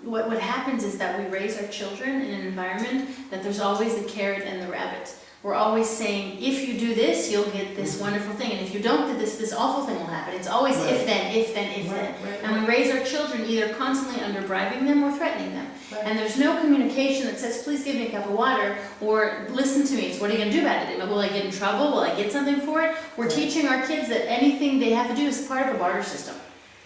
What happens is that we raise our children in an environment that there's always the carrot and the rabbit. We're always saying, if you do this, you'll get this wonderful thing, and if you don't do this, this awful thing will happen. It's always if then, if then, if then. And we raise our children either constantly under bribing them or threatening them. And there's no communication that says, please give me a cup of water, or listen to me, so what are you going to do about it? Will I get in trouble? Will I get something for it? We're teaching our kids that anything they have to do is part of a barter system.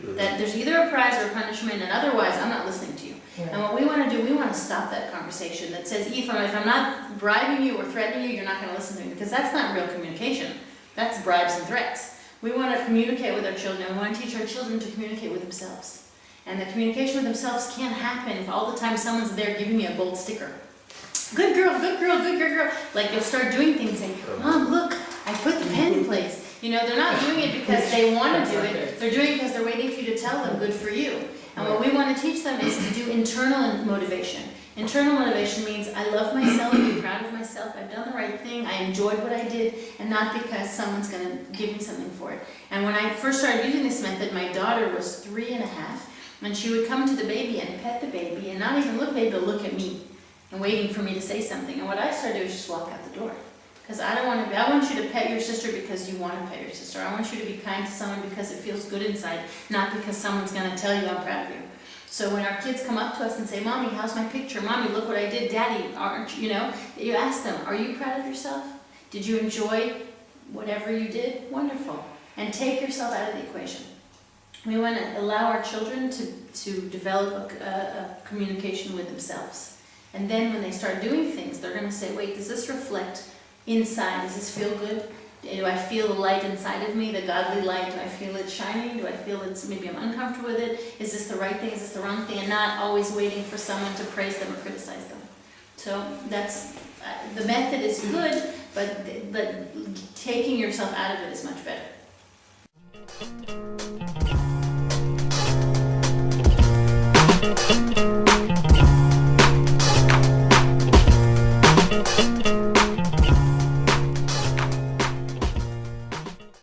That there's either a prize or a punishment, and otherwise I'm not listening to you. And what we want to do, we want to stop that conversation that says, if I'm not bribing you or threatening you, you're not going to listen to me, because that's not real communication. That's bribes and threats. We want to communicate with our children, and we want to teach our children to communicate with themselves. And the communication with themselves can't happen if all the time someone's there giving me a gold sticker. Good girl, good girl, good girl. Like, you'll start doing things saying, Mom, look, I put the pen in place. You know, they're not doing it because they want to do it. They're doing it because they're waiting for you to tell them, good for you. And what we want to teach them is to do internal motivation. Internal motivation means I love myself, I'm proud of myself, I've done the right thing, I enjoyed what I did, and not because someone's going to give me something for it. And when I first started using this method, my daughter was 3.5, and she would come to the baby and pet the baby and not even look at the baby, but look at me and waiting for me to say something. And what I started doing was just walk out the door. Because I want you to pet your sister because you want to pet your sister. I want you to be kind to someone because it feels good inside, not because someone's going to tell you I'm proud of you. So when our kids come up to us and say, Mommy, how's my picture? Mommy, look what I did. Daddy, aren't you know? You ask them, are you proud of yourself? Did you enjoy whatever you did? Wonderful. And take yourself out of the equation. We want to allow our children to develop a communication with themselves. And then when they start doing things, they're going to say, wait, does this reflect inside? Does this feel good? Do I feel the light inside of me, the godly light? Do I feel it shining? Do I feel it's, maybe I'm uncomfortable with it? Is this the right thing? Is this the wrong thing? And not always waiting for someone to praise them or criticize them. So that's, the method is good, but taking yourself out of it is much better.